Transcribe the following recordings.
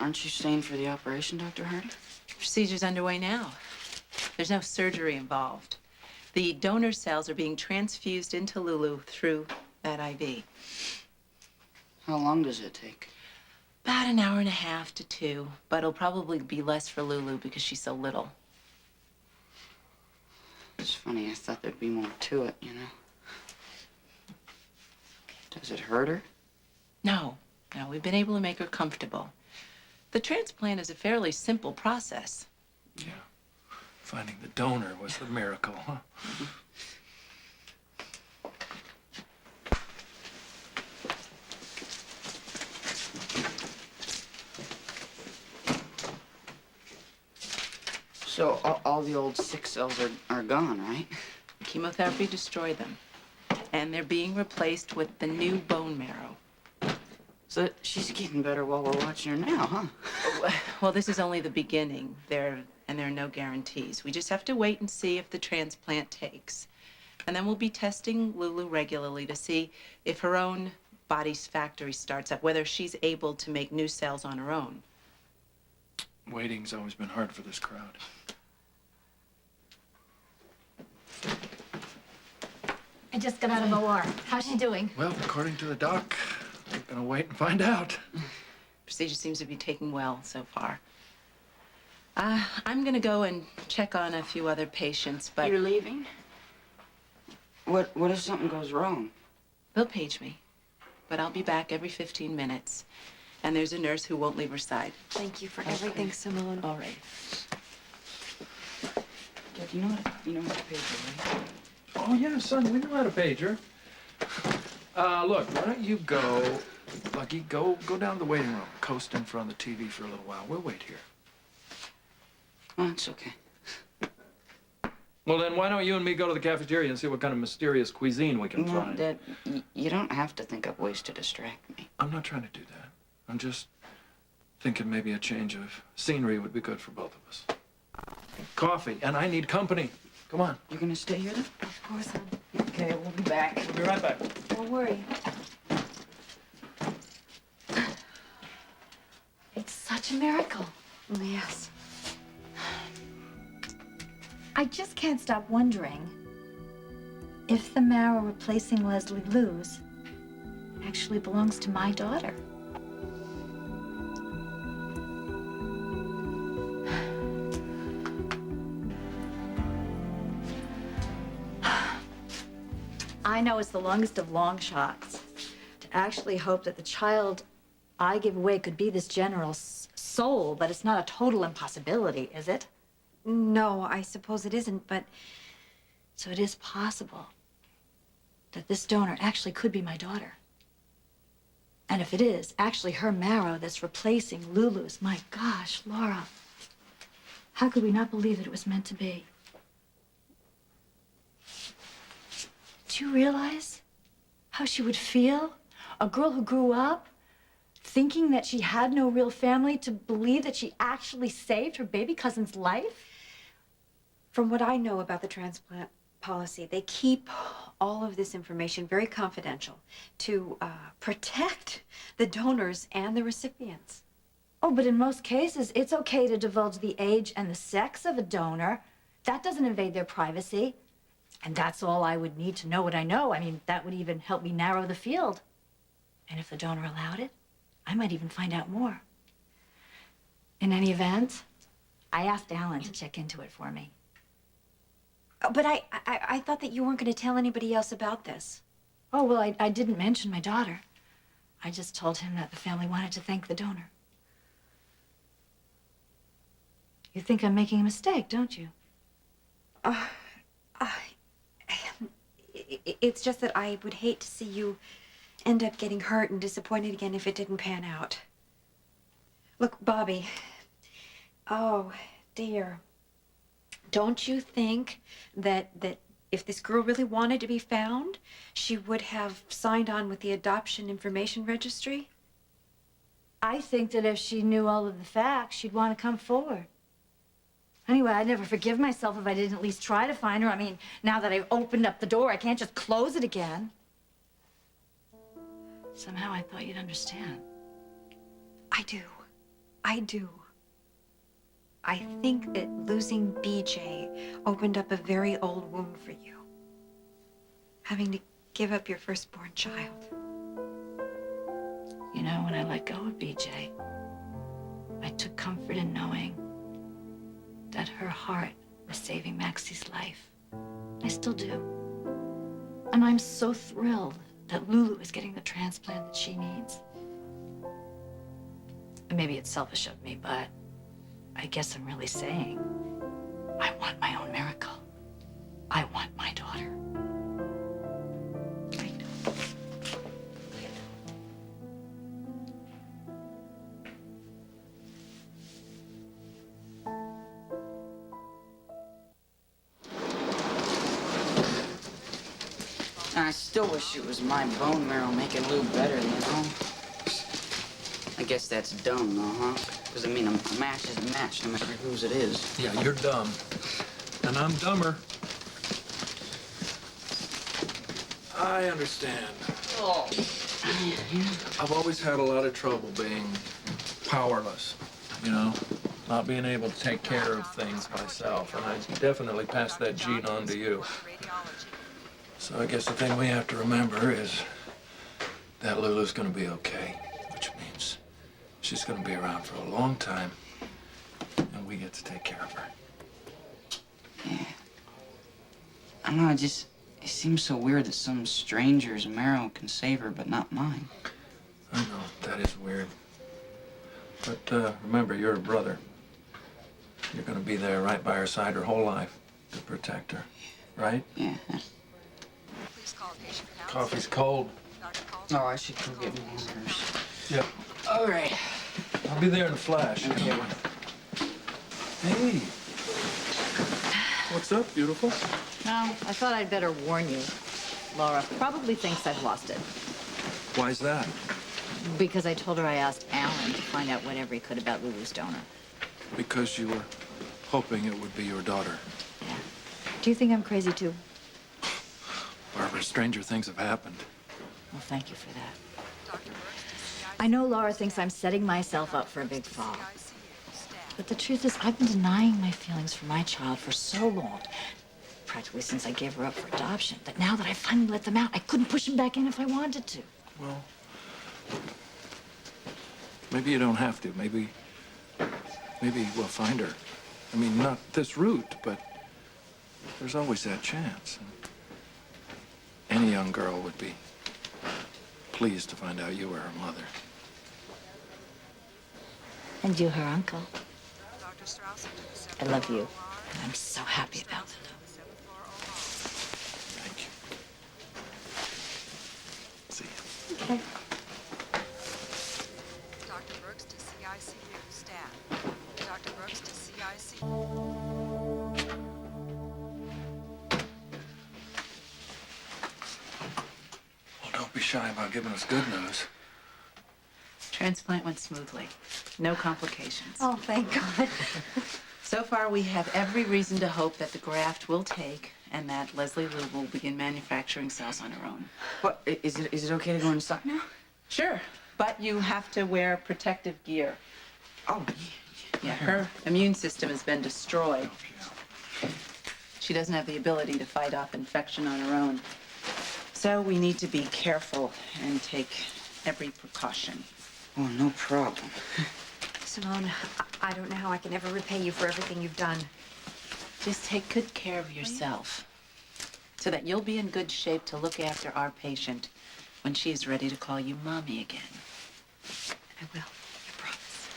Aren't you staying for the operation, Dr. Hardy? Procedure's underway now. There's no surgery involved. The donor cells are being transfused into Lulu through that IV. How long does it take? About an hour and a half to 2, but it'll probably be less for Lulu because she's so little. It's funny, I thought there'd be more to it, you know? Does it hurt her? No, we've been able to make her comfortable. The transplant is a fairly simple process. Yeah. Finding the donor was the miracle, huh? So all the old sick cells are gone, right? Chemotherapy destroyed them, and they're being replaced with the new bone marrow. So she's getting better while we're watching her now, huh? Well, this is only the beginning. There are no guarantees. We just have to wait and see if the transplant takes. And then we'll be testing Lulu regularly to see if her own body's factory starts up, whether she's able to make new cells on her own. Waiting's always been hard for this crowd. I just got out of OR. How's she doing? Well, according to the doc, we're gonna wait and find out. Procedure seems to be taking well so far. I'm gonna go and check on a few other patients, but... You're leaving? What if something goes wrong? They'll page me, but I'll be back every 15 minutes. And there's a nurse who won't leave her side. Thank you for everything, Simone. All right. Dad, you know how to page her, right? Oh, yeah, son, we know how to page her. Look, why don't you go, Lucky, go down to the waiting room, coast in front of the TV for a little while. We'll wait here. Oh, it's okay. Well, then why don't you and me go to the cafeteria and see what kind of mysterious cuisine we can No, find? Dad, you don't have to think up ways to distract me. I'm not trying to do that. I'm just thinking maybe a change of scenery would be good for both of us. Coffee, and I need company. Come on. You're gonna stay here, then? Of course, hon. Okay, we'll be back. We'll be right back. Don't worry. It's such a miracle. Yes. I just can't stop wondering if the marrow replacing Leslie Lou's actually belongs to my daughter. I know it's the longest of long shots to actually hope that the child I give away could be this general's soul, but it's not a total impossibility, is it? No, I suppose it isn't, but So it is possible that this donor actually could be my daughter. And if it is actually her marrow that's replacing Lulu's, my gosh, Laura, how could we not believe that it was meant to be? Do you realize how she would feel? A girl who grew up thinking that she had no real family, to believe that she actually saved her baby cousin's life? from what I know about the transplant policy, they keep all of this information very confidential to protect the donors and the recipients. Oh, but in most cases, it's okay to divulge the age and the sex of a donor. That doesn't invade their privacy. And that's all I would need to know what I know. I mean, that would even help me narrow the field. And if the donor allowed it, I might even find out more. In any event, I asked Alan to check into it for me. But I thought that you weren't going to tell anybody else about this. Oh, well, I didn't mention my daughter. I just told him that the family wanted to thank the donor. You think I'm making a mistake, don't you? It's just that I would hate to see you end up getting hurt and disappointed again if it didn't pan out. Look, Bobby. Oh, dear. Don't you think that if this girl really wanted to be found, she would have signed on with the Adoption Information Registry? I think that if she knew all of the facts, she'd want to come forward. Anyway, I'd never forgive myself if I didn't at least try to find her. I mean, now that I've opened up the door, I can't just close it again. Somehow I thought you'd understand. I do. I do. I think that losing BJ opened up a very old wound for you. Having to give up your firstborn child. You know, when I let go of BJ, I took comfort in knowing that her heart was saving Maxie's life. I still do. And I'm so thrilled that Lulu is getting the transplant that she needs. And maybe it's selfish of me, but I guess I'm really saying I want my own miracle. I want my daughter. I know. I still wish it was my bone marrow making Lou better, you know? I guess that's dumb, though, huh? Because, I mean, a match is a match, no matter whose it is. Yeah, you're dumb. And I'm dumber. I understand. Oh. I've always had a lot of trouble being powerless, you know? Not being able to take care of things myself. And I definitely passed that gene on to you. So I guess the thing we have to remember is that Lulu's gonna be okay, which means she's gonna be around for a long time, and we get to take care of her. Yeah. I don't know, it seems so weird that some stranger's marrow can save her, but not mine. I know, that is weird. But remember, you're a brother. You're gonna be there right by her side her whole life to protect her, right? Yeah. Coffee's cold. Oh, I should go get more orders. Yep. All right. I'll be there in a flash. Okay. Hey. What's up, beautiful? No, I thought I'd better warn you. Laura probably thinks I've lost it. Why's that? Because I told her I asked Alan to find out whatever he could about Lulu's donor. Because you were hoping it would be your daughter. Yeah. Do you think I'm crazy too? Barbara, stranger things have happened. Well, thank you for that. I know Laura thinks I'm setting myself up for a big fall. But the truth is, I've been denying my feelings for my child for so long, practically since I gave her up for adoption, that now that I finally let them out, I couldn't push them back in if I wanted to. Well, maybe you don't have to. Maybe we'll find her. I mean, not this route, but there's always that chance. And any young girl would be pleased to find out you were her mother. And you, her uncle. I love you, and I'm so happy about it. Thank you. See you. Okay. Dr. Brooks to CICU, staff. Dr. Brooks to CICU. Well, don't be shy about giving us good news. Transplant went smoothly. No complications. Oh, thank God. So far, we have every reason to hope that the graft will take and that Leslie Lou will begin manufacturing cells on her own. What, is it okay to go inside now? Sure, but you have to wear protective gear. Oh, Yeah, her immune system has been destroyed. She doesn't have the ability to fight off infection on her own. So we need to be careful and take every precaution. oh, no problem. Simone, I don't know how I can ever repay you for everything you've done. Just take good care of yourself so that you'll be in good shape to look after our patient when she's ready to call you Mommy again. I will. I promise.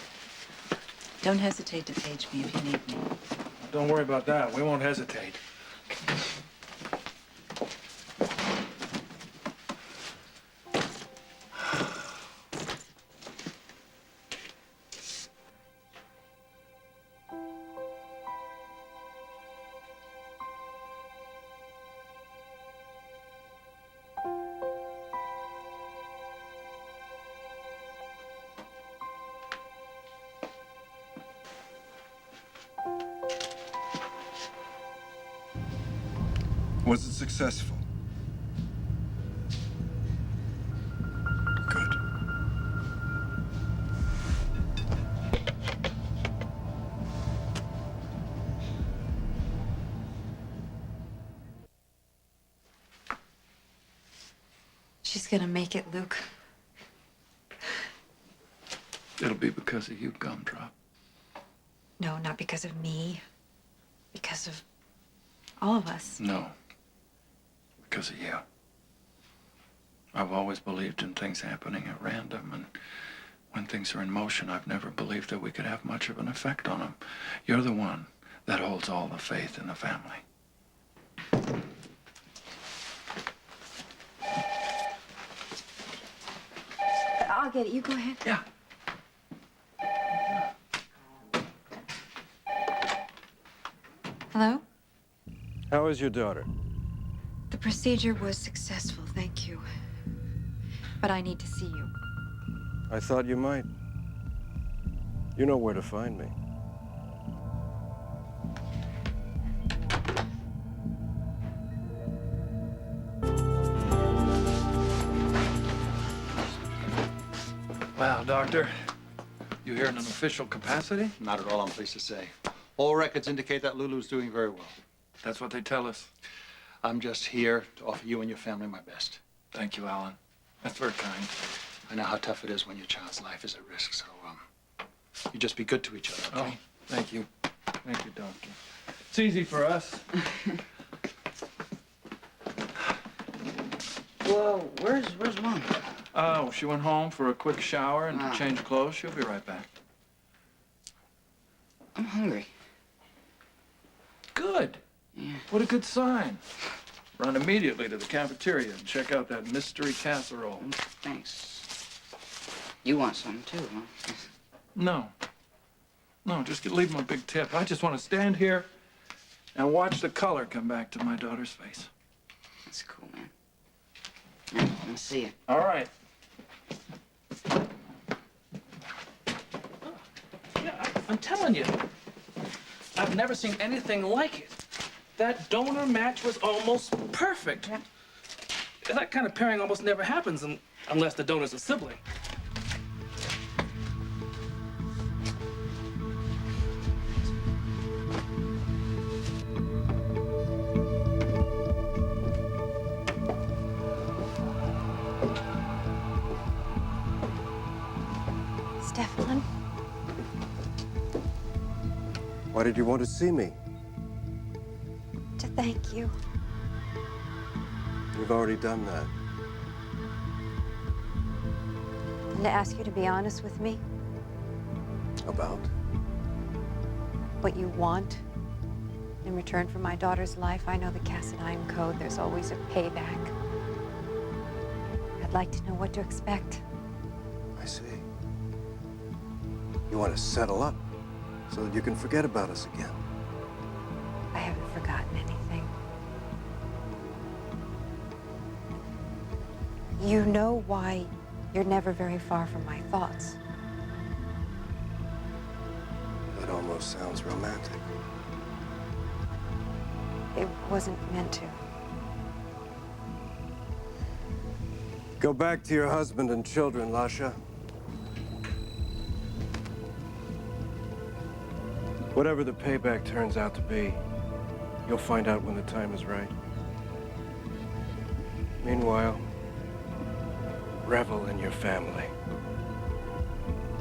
Don't hesitate to page me if you need me. Don't worry about that. We won't hesitate. Was it successful? Good. She's gonna make it, Luke. It'll be because of you, Gumdrop. No, not because of me. Because of all of us. No. Because of you. I've always believed in things happening at random, and when things are in motion, I've never believed that we could have much of an effect on them. You're the one that holds all the faith in the family. I'll get it. You go ahead. Yeah. Hello? How is your daughter? The procedure was successful, thank you. But I need to see you. I thought you might. You know where to find me. Well, Doctor, you here in an official capacity? Not at all, I'm pleased to say. All records indicate that Lulu's doing very well. That's what they tell us. I'm just here to offer you and your family my best. Thank you, Alan. That's very kind. I know how tough it is when your child's life is at risk, so, you just be good to each other, okay? Oh, thank you. Thank you, Doctor. It's easy for us. Well, where's Mom? Oh, she went home for a quick shower and Ah. to change clothes. She'll be right back. I'm hungry. Good. Yeah. What a good sign. Run immediately to the cafeteria and check out that mystery casserole. Thanks. You want some too, huh? No. No, just leave him a big tip. I just want to stand here and watch the color come back to my daughter's face. That's cool, man. Yeah, I'll see you. All right. Yeah, I'm telling you, I've never seen anything like it. That donor match was almost perfect. That kind of pairing almost never happens unless the donor's a sibling. Stefan? Why did you want to see me? To thank you. You've already done that. And to ask you to be honest with me. About? What you want in return for my daughter's life. I know the Cassadine code. There's always a payback. I'd like to know what to expect. I see. You want to settle up so that you can forget about us again. I haven't forgotten anything. You know why you're never very far from my thoughts. That almost sounds romantic. It wasn't meant to. Go back to your husband and children, Lasha. Whatever the payback turns out to be, you'll find out when the time is right. Meanwhile, revel in your family.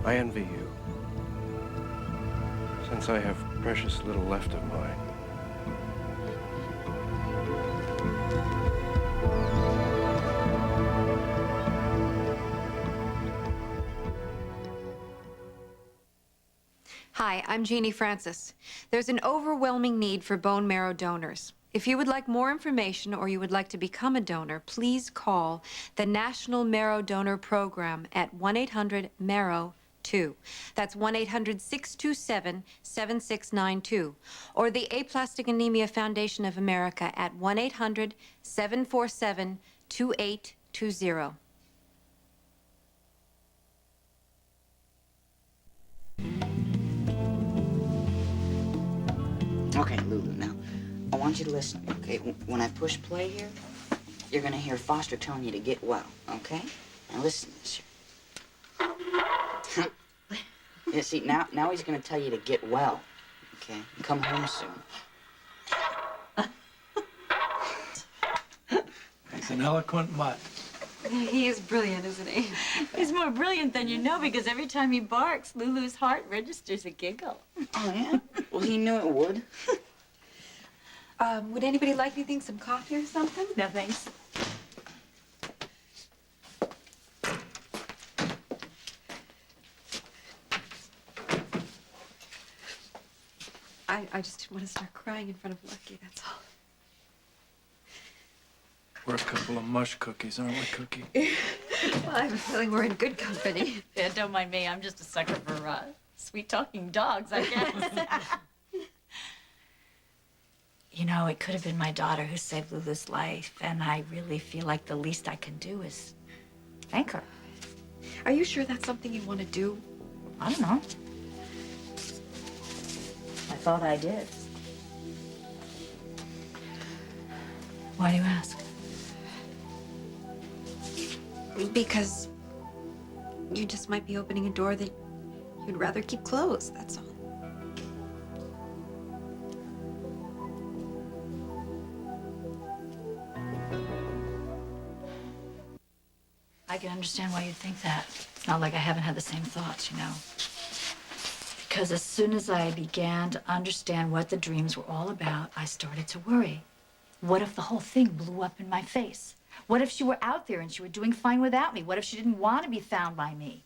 I envy you, since I have precious little left of mine. Hi, I'm Jeannie Francis. There's an overwhelming need for bone marrow donors. If you would like more information or you would like to become a donor, please call the National Marrow Donor Program at 1-800-MARROW-2. That's 1-800-627-7692. Or the Aplastic Anemia Foundation of America at 1-800-747-2820. Okay, Lulu, now, I want you to listen, okay? When I push play here, you're gonna hear Foster telling you to get well, okay? Now listen to this here. Yeah, see, now he's gonna tell you to get well, okay? And come home soon. He's an eloquent mutt. He is brilliant, isn't he? He's more brilliant than you know because every time he barks, Lulu's heart registers a giggle. Oh, yeah? Well, he knew it would. Would anybody like anything, some coffee or something? No, thanks. I just didn't want to start crying in front of Lucky, that's all. We're a couple of mush cookies, aren't we, Cookie? Well, I have a feeling we're in good company. Yeah, don't mind me. I'm just a sucker for sweet-talking dogs, I guess. You know, it could have been my daughter who saved Lulu's life, and I really feel like the least I can do is thank her. Are you sure that's something you want to do? I don't know. I thought I did. Why do you ask? Because you just might be opening a door that you'd rather keep closed, that's all. I can understand why you'd think that. It's not like I haven't had the same thoughts, you know. Because as soon as I began to understand what the dreams were all about, I started to worry. What if the whole thing blew up in my face? What if she were out there and she were doing fine without me? What if she didn't want to be found by me?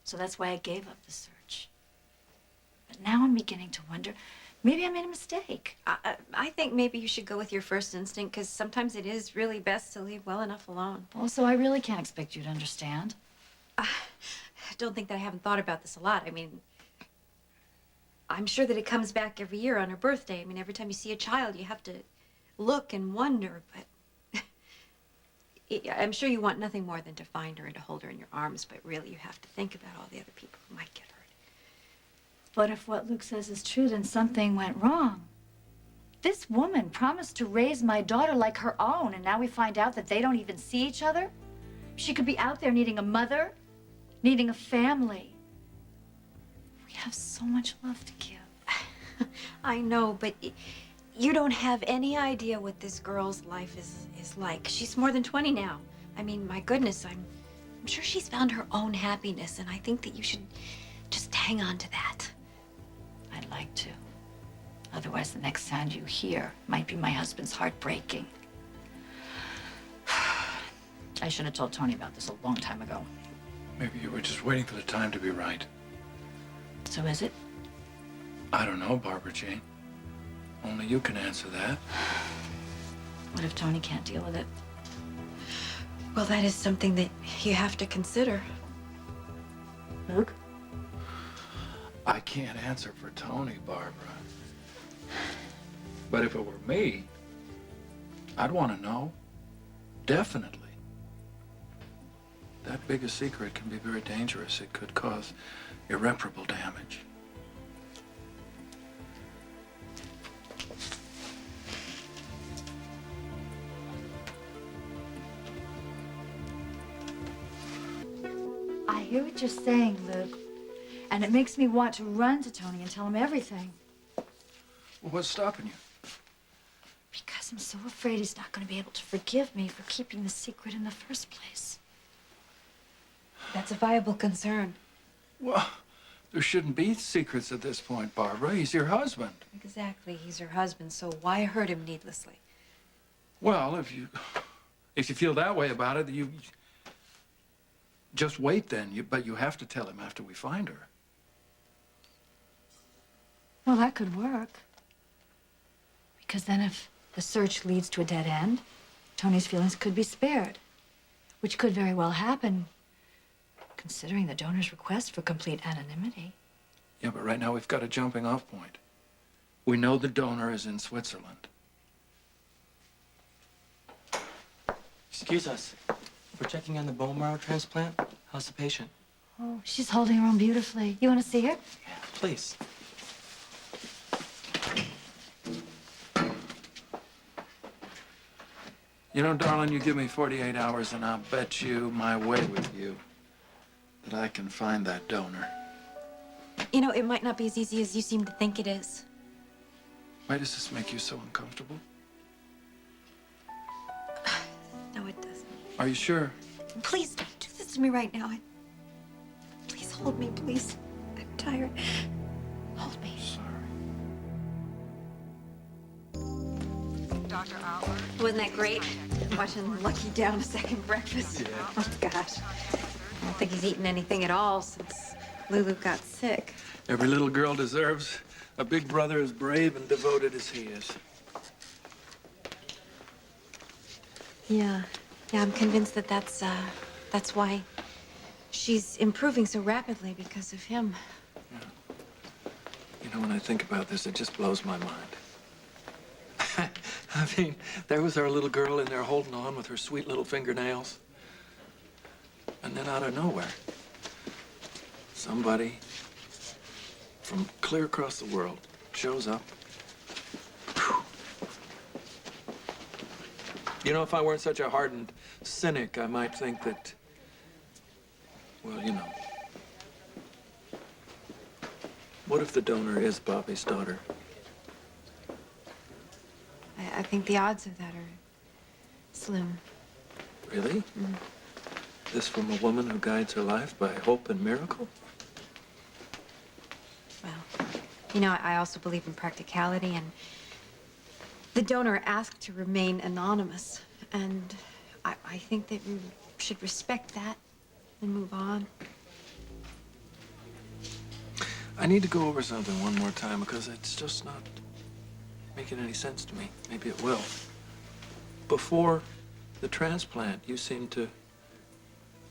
So that's why I gave up the search. But now I'm beginning to wonder, maybe I made a mistake. I think maybe you should go with your first instinct, because sometimes it is really best to leave well enough alone. Also, I really can't expect you to understand. I don't think that I haven't thought about this a lot. I mean, I'm sure that it comes back every year on her birthday. I mean, every time you see a child, you have to look and wonder, but I'm sure you want nothing more than to find her and to hold her in your arms, but really you have to think about all the other people who might get hurt. But if what Luke says is true, then something went wrong. This woman promised to raise my daughter like her own, and now we find out that they don't even see each other? She could be out there needing a mother, needing a family. We have so much love to give. I know, but you don't have any idea what this girl's life is like. She's more than 20 now. I mean, my goodness, I'm sure she's found her own happiness, and I think that you should just hang on to that. I'd like to. Otherwise, the next sound you hear might be my husband's heart breaking. I should have told Tony about this a long time ago. Maybe you were just waiting for the time to be right. So is it? I don't know, Barbara Jane. Only you can answer that. What if Tony can't deal with it? Well, that is something that you have to consider. Luke? I can't answer for Tony, Barbara. But if it were me, I'd want to know. Definitely. That big a secret can be very dangerous. It could cause irreparable damage. I hear what you're saying, Luke. And it makes me want to run to Tony and tell him everything. Well, what's stopping you? Because I'm so afraid he's not going to be able to forgive me for keeping the secret in the first place. That's a viable concern. Well, there shouldn't be secrets at this point, Barbara. He's your husband. Exactly, he's her husband, so why hurt him needlessly? Well, if you feel that way about it, you just wait then. But you have to tell him after we find her. Well, that could work. Because then if the search leads to a dead end, Tony's feelings could be spared, which could very well happen, considering the donor's request for complete anonymity. Yeah, but right now we've got a jumping off point. We know the donor is in Switzerland. Excuse us. We're checking on the bone marrow transplant. How's the patient? Oh, she's holding her own beautifully. You want to see her? Yeah, please. You know, darling, you give me 48 hours and I'll bet you my way with you that I can find that donor. You know, it might not be as easy as you seem to think it is. Why does this make you so uncomfortable? No, it doesn't. Are you sure? Please don't do this to me right now. Please hold me, please. I'm tired. Hold me. Dr. Albert. Wasn't that great? Watching Lucky down a second breakfast. Yeah. Oh, gosh. I don't think he's eaten anything at all since Lulu got sick. Every little girl deserves a big brother as brave and devoted as he is. Yeah. Yeah, I'm convinced that that's why she's improving so rapidly, because of him. You know, when I think about this, it just blows my mind. I mean, there was our little girl in there holding on with her sweet little fingernails. And then out of nowhere, somebody from clear across the world shows up. Whew. You know, if I weren't such a hardened cynic, I might think that, well, you know. What if the donor is Bobby's daughter? I think the odds of that are slim. Really? Mm. This from a woman who guides her life by hope and miracle? Well, you know, I also believe in practicality, and the donor asked to remain anonymous, and I think that we should respect that and move on. I need to go over something one more time because it's just not making any sense to me. Maybe it will. Before the transplant, you seemed to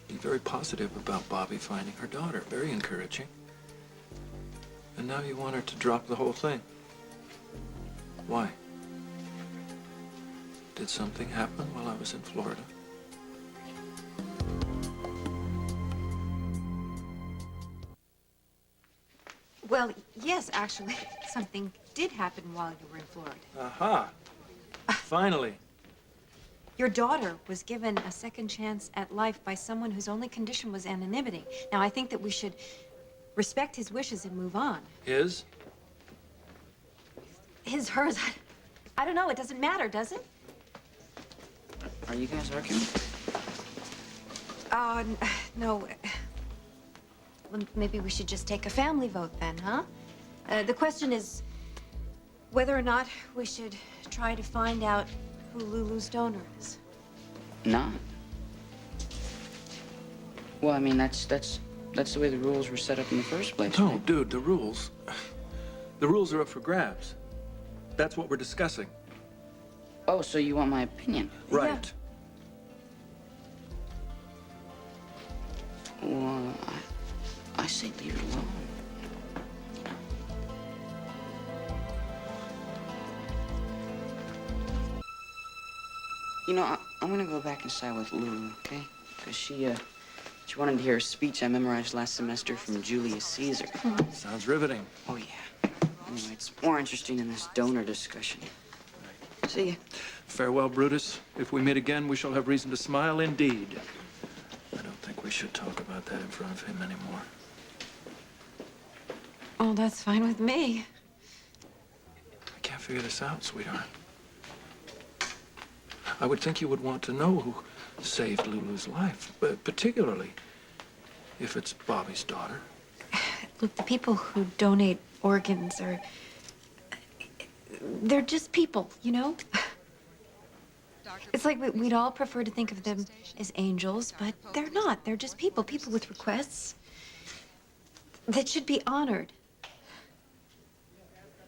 be very positive about Bobby finding her daughter. Very encouraging. And now you want her to drop the whole thing. Why? Did something happen while I was in Florida? Well, yes, actually, something did happen while you were in Florida. Aha! Finally. Your daughter was given a second chance at life by someone whose only condition was anonymity. Now, I think that we should respect his wishes and move on. His? His, hers, I don't know. It doesn't matter, does it? Are you guys arguing? No. Well, maybe we should just take a family vote then, huh? The question is whether or not we should try to find out who Lulu's donor is. Not. Well, I mean, that's the way the rules were set up in the first place. No, right? dude, the rules are up for grabs. That's what we're discussing. Oh, so you want my opinion? Right. Well, I say leave it alone. You know, I'm gonna go back inside with Lulu, okay? Because she wanted to hear a speech I memorized last semester from Julius Caesar. Sounds riveting. Oh, yeah. Anyway, it's more interesting than this donor discussion. See ya. Farewell, Brutus. If we meet again, we shall have reason to smile indeed. I don't think we should talk about that in front of him anymore. Oh, that's fine with me. I can't figure this out, sweetheart. I would think you would want to know who saved Lulu's life, but particularly if it's Bobby's daughter. Look, the people who donate organs they're just people, you know? It's like we'd all prefer to think of them as angels, but they're not. They're just people with requests that should be honored.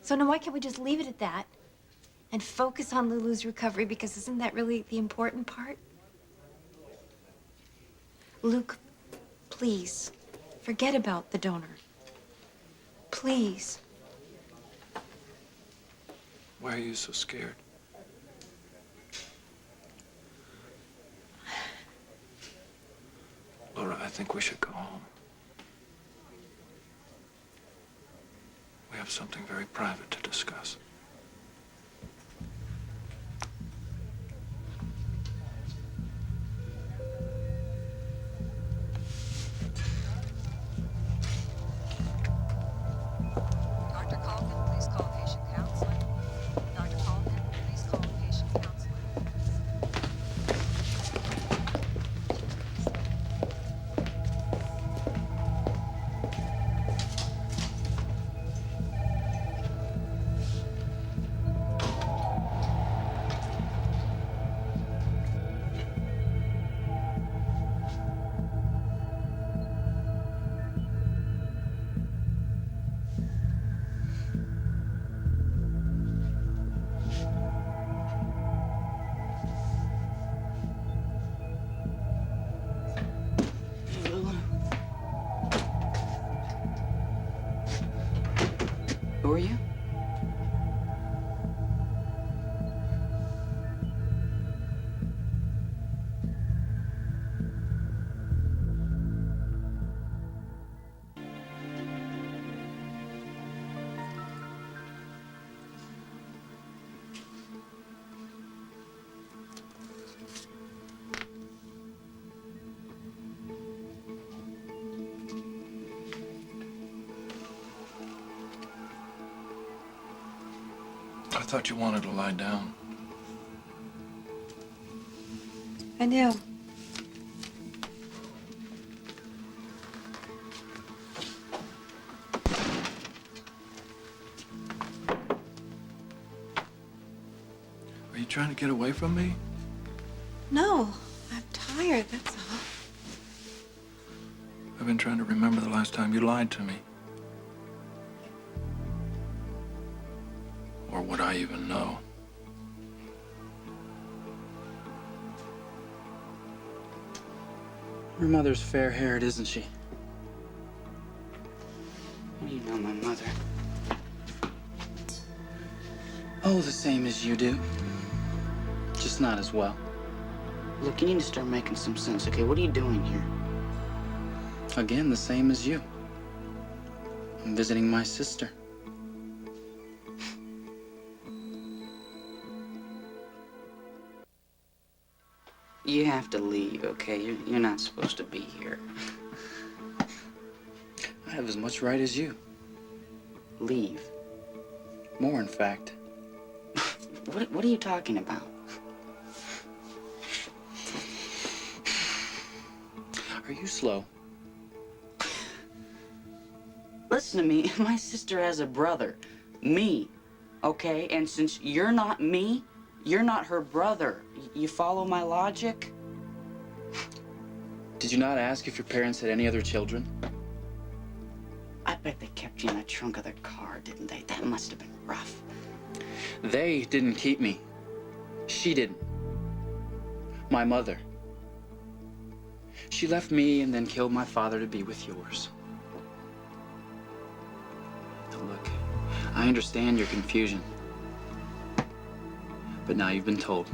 So now why can't we just leave it at that and focus on Lulu's recovery, because isn't that really the important part? Luke, please, forget about the donor. Please. Why are you so scared? Laura, I think we should go home. We have something very private to discuss. Dr. Calkin, please call patient counselor. Dr. Calkin, please call patient counselor. Who are you? I thought you wanted to lie down. I do. Are you trying to get away from me? No, I'm tired, that's all. I've been trying to remember the last time you lied to me. Or would I even know? Her mother's fair-haired, isn't she? What do you know my mother? Oh, the same as you do. Just not as well. Look, you need to start making some sense, okay? What are you doing here? Again, the same as you. I'm visiting my sister. You have to leave, okay? You're not supposed to be here. I have as much right as you. Leave. More, in fact. What are you talking about? Are you slow? Listen to me. My sister has a brother. Me. Okay? And since you're not me, you're not her brother. You follow my logic? Did you not ask if your parents had any other children? I bet they kept you in the trunk of their car, didn't they? That must have been rough. They didn't keep me. She didn't. My mother. She left me and then killed my father to be with yours. Now look, I understand your confusion. But now you've been told.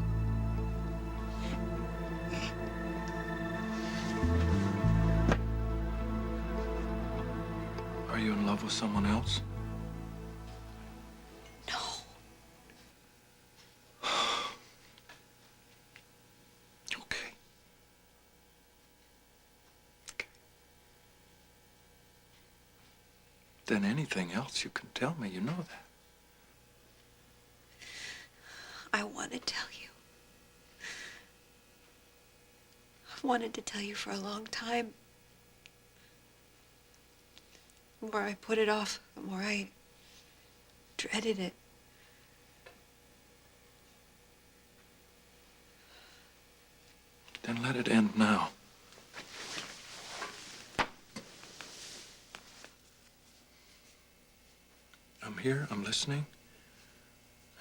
Are you in love with someone else? No. Okay. Then anything else you can tell me, you know that. I want to tell you. I've wanted to tell you for a long time. The more I put it off, the more I dreaded it. Then let it end now. I'm here, I'm listening,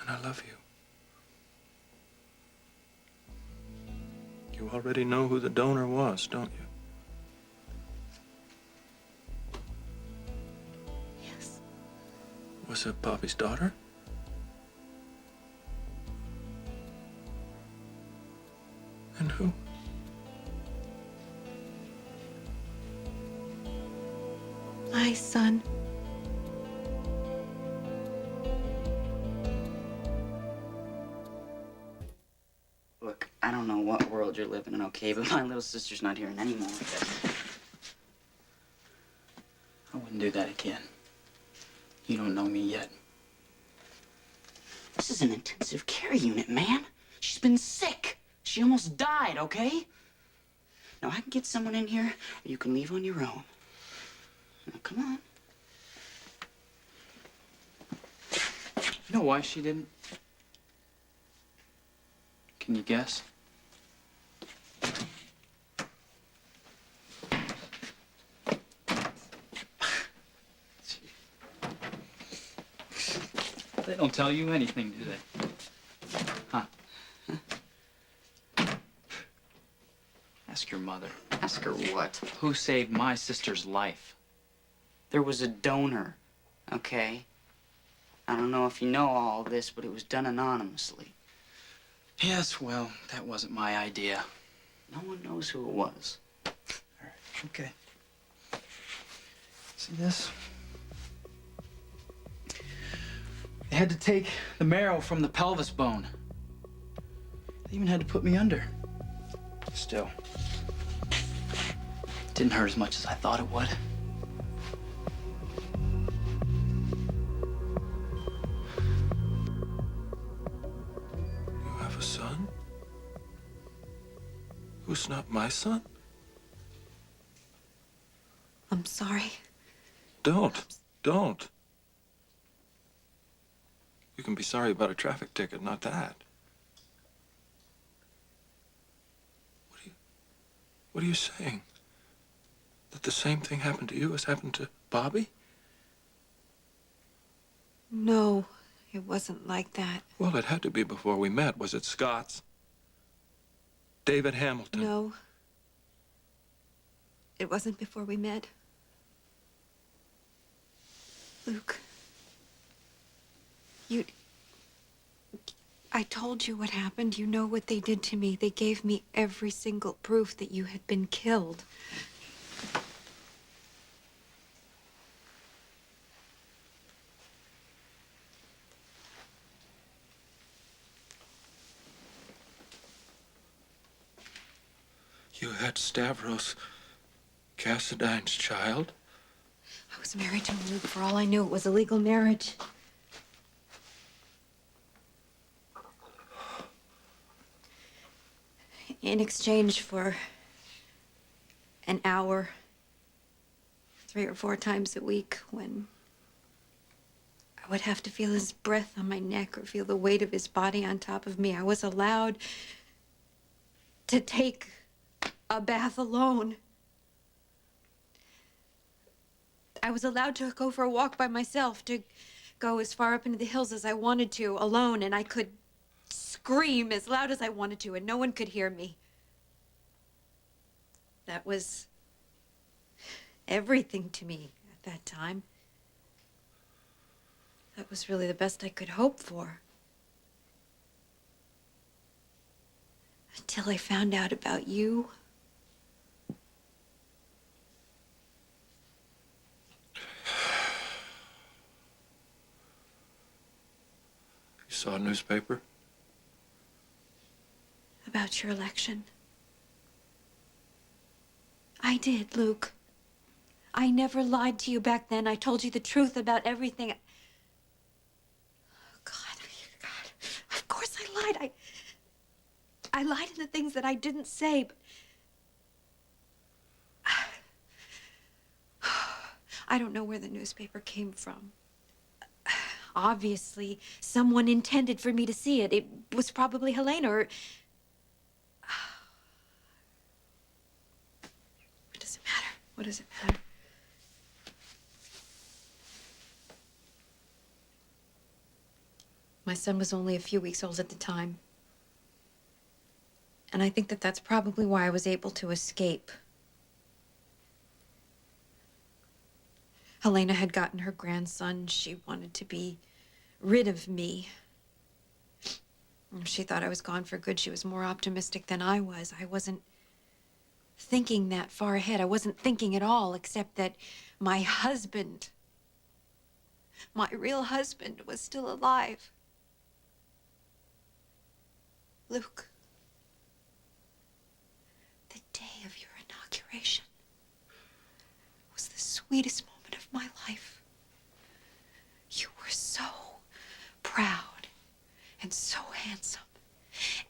and I love you. You already know who the donor was, don't you? Yes. Was it Bobby's daughter? And who? My son. Look, I don't know what world you're living in, okay? But my little sister's not hearing any more of this. I wouldn't do that again. You don't know me yet. This is an intensive care unit, man. She's been sick. She almost died, okay? Now, I can get someone in here, or you can leave on your own. Now, come on. You know why she didn't? Can you guess? They don't tell you anything, do they? Huh? Ask your mother. Ask her what? Who saved my sister's life? There was a donor, okay? I don't know if you know all this, but it was done anonymously. Yes, well, that wasn't my idea. No one knows who it was. All right, okay. See this? They had to take the marrow from the pelvis bone. They even had to put me under. Still, it didn't hurt as much as I thought it would. You have a son? Who's not my son? I'm sorry. Don't. You can be sorry about a traffic ticket, not that. What are you saying? That the same thing happened to you as happened to Bobby? No, it wasn't like that. Well, it had to be before we met. Was it Scott's? David Hamilton? No. It wasn't before we met. Luke. I told you what happened. You know what they did to me. They gave me every single proof that you had been killed. You had Stavros, Cassadine's child? I was married to him, Luke. For all I knew, it was a legal marriage. In exchange for an hour, 3 or 4 times a week, when I would have to feel his breath on my neck or feel the weight of his body on top of me, I was allowed to take a bath alone. I was allowed to go for a walk by myself, to go as far up into the hills as I wanted to, alone, and I could scream as loud as I wanted to, and no one could hear me. That was everything to me at that time. That was really the best I could hope for. Until I found out about you. You saw a newspaper? About your election. I did, Luke. I never lied to you back then. I told you the truth about everything. God, of course I lied. I lied in the things that I didn't say, but I don't know where the newspaper came from. Obviously, someone intended for me to see it. It was probably Helena or... What does it matter? What does it matter? My son was only a few weeks old at the time. And I think that that's probably why I was able to escape. Helena had gotten her grandson. She wanted to be rid of me. She thought I was gone for good. She was more optimistic than I was. I wasn't thinking that far ahead. I wasn't thinking at all, except that my husband, my real husband, was still alive. Luke, the day of your inauguration was the sweetest moment of my life. You were so proud and so handsome,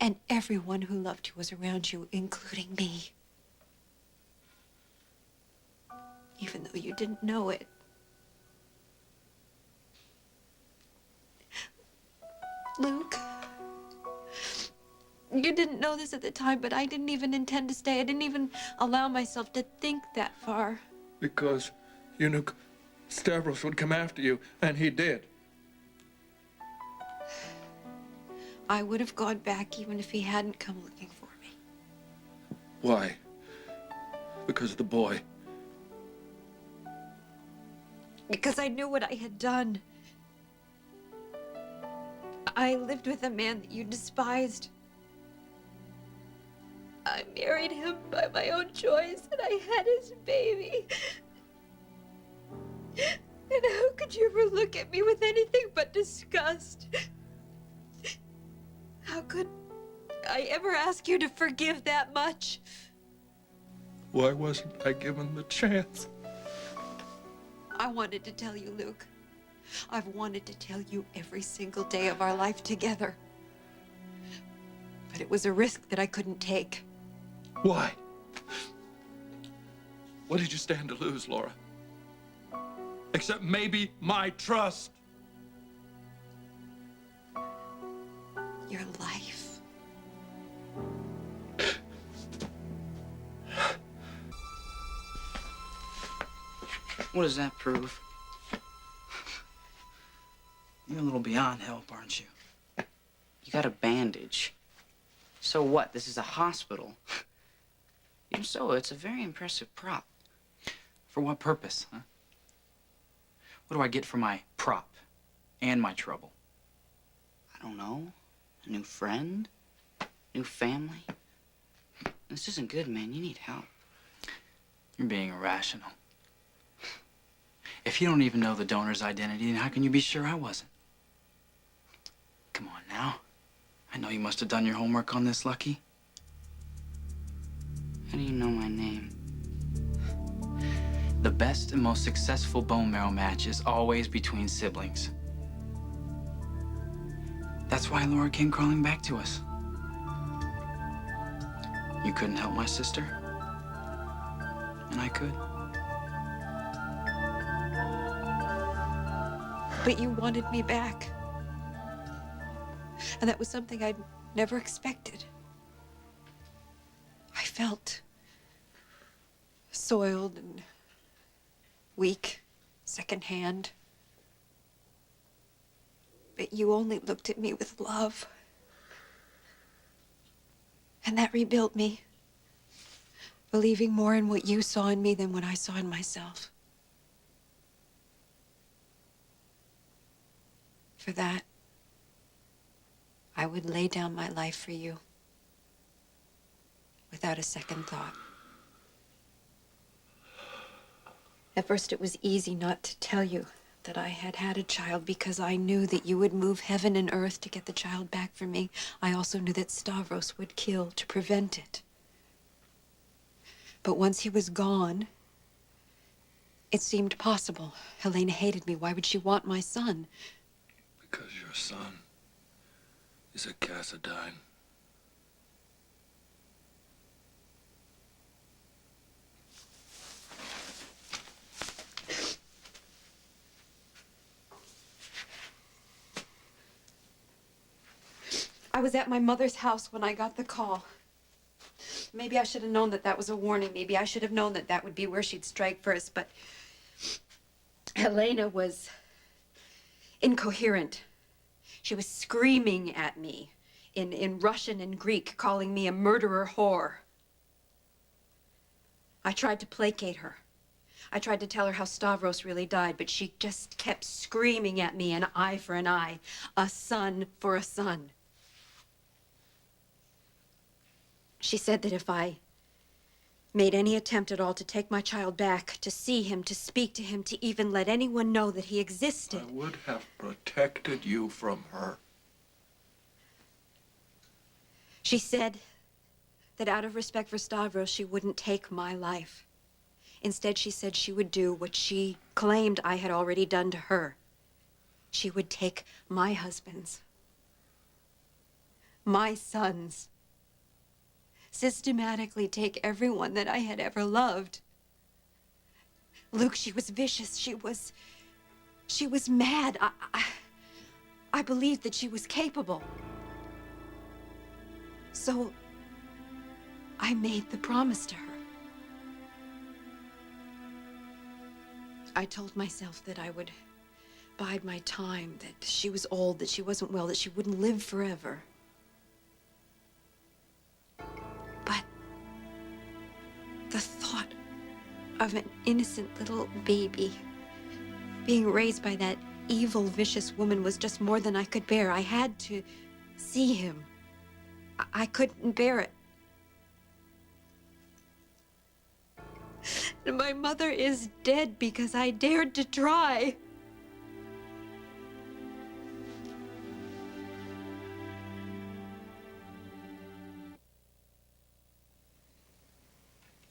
and everyone who loved you was around you, including me. Even though you didn't know it. Luke, you didn't know this at the time, but I didn't even intend to stay. I didn't even allow myself to think that far. Because you knew Stavros would come after you, and he did. I would have gone back even if he hadn't come looking for me. Why? Because of the boy. Because I knew what I had done. I lived with a man that you despised. I married him by my own choice, and I had his baby. And how could you ever look at me with anything but disgust? How could I ever ask you to forgive that much? Why wasn't I given the chance? I wanted to tell you, Luke. I've wanted to tell you every single day of our life together. But it was a risk that I couldn't take. Why? What did you stand to lose, Laura? Except maybe my trust. Your life. What does that prove? You're a little beyond help, aren't you? You got a bandage. So what? This is a hospital. Even so, it's a very impressive prop. For what purpose, huh? What do I get for my prop and my trouble? I don't know. A new friend? New family? This isn't good, man. You need help. You're being irrational. If you don't even know the donor's identity, then how can you be sure I wasn't? Come on now. I know you must have done your homework on this, Lucky. How do you know my name? The best and most successful bone marrow match is always between siblings. That's why Laura came crawling back to us. You couldn't help my sister, and I could. But you wanted me back. And that was something I'd never expected. I felt soiled and weak, secondhand. But you only looked at me with love. And that rebuilt me, believing more in what you saw in me than what I saw in myself. For that, I would lay down my life for you without a second thought. At first, it was easy not to tell you that I had had a child because I knew that you would move heaven and earth to get the child back for me. I also knew that Stavros would kill to prevent it. But once he was gone, it seemed possible. Helena hated me. Why would she want my son? Because your son is a Cassadine. I was at my mother's house when I got the call. Maybe I should have known that that was a warning. Maybe I should have known that that would be where she'd strike first, but Helena was incoherent. She was screaming at me in Russian and Greek, calling me a murderer whore. I tried to placate her. I tried to tell her how Stavros really died, but she just kept screaming at me, an eye for an eye, a son for a son. She said that if I made any attempt at all to take my child back, to see him, to speak to him, to even let anyone know that he existed, I would have protected you from her. she said that out of respect for Stavros, she wouldn't take my life. Instead, she said she would do what she claimed I had already done to her. She would take my husband's, my son's, systematically take everyone that I had ever loved. Luke, she was vicious. She was mad. I believed that she was capable. So I made the promise to her. I told myself that I would bide my time, that she was old, that she wasn't well, that she wouldn't live forever. But the thought of an innocent little baby being raised by that evil, vicious woman was just more than I could bear. I had to see him. I couldn't bear it. And my mother is dead because I dared to try.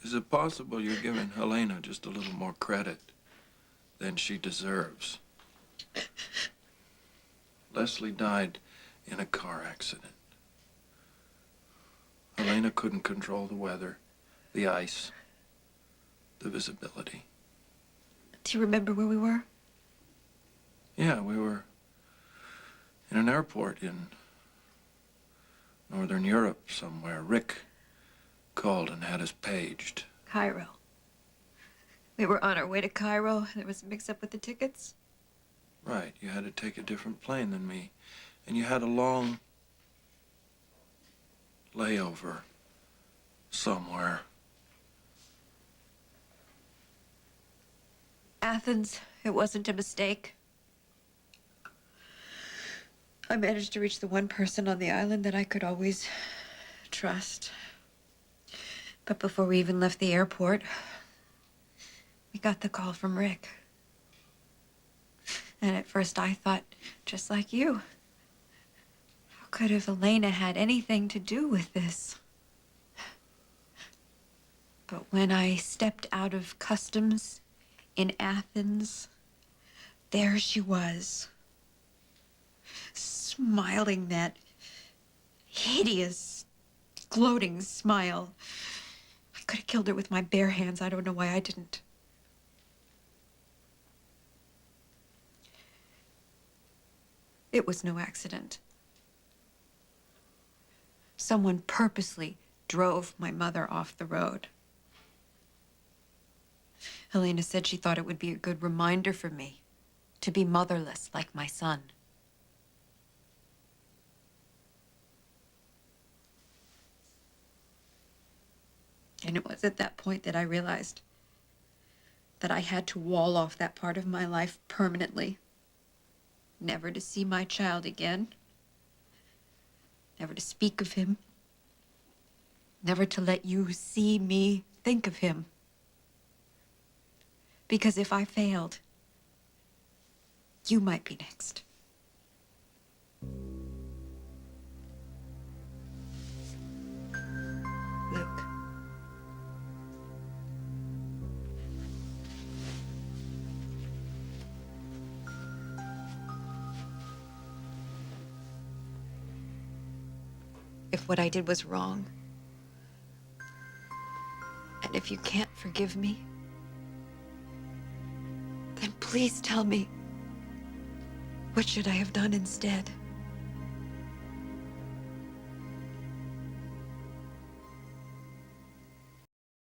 Is it possible you're giving Helena just a little more credit than she deserves? Leslie died in a car accident. Helena couldn't control the weather, the ice, the visibility. Do you remember where we were? Yeah, we were in an airport in Northern Europe somewhere. Rick called and had us paged. Cairo. We were on our way to Cairo. There was a mix-up with the tickets. Right, you had to take a different plane than me. And you had a long layover somewhere. Athens. It wasn't a mistake. I managed to reach the one person on the island that I could always trust. But before we even left the airport, we got the call from Rick. And at first I thought, just like you, how could have Elena had anything to do with this? But when I stepped out of customs in Athens, there she was, smiling that hideous, gloating smile. I could have killed her with my bare hands. I don't know why I didn't. It was no accident. Someone purposely drove my mother off the road. Helena said she thought it would be a good reminder for me to be motherless like my son. And it was at that point that I realized that I had to wall off that part of my life permanently. Never to see my child again. Never to speak of him. Never to let you see me think of him. Because if I failed, you might be next. Luke. If what I did was wrong, and if you can't forgive me, then please tell me, what should I have done instead?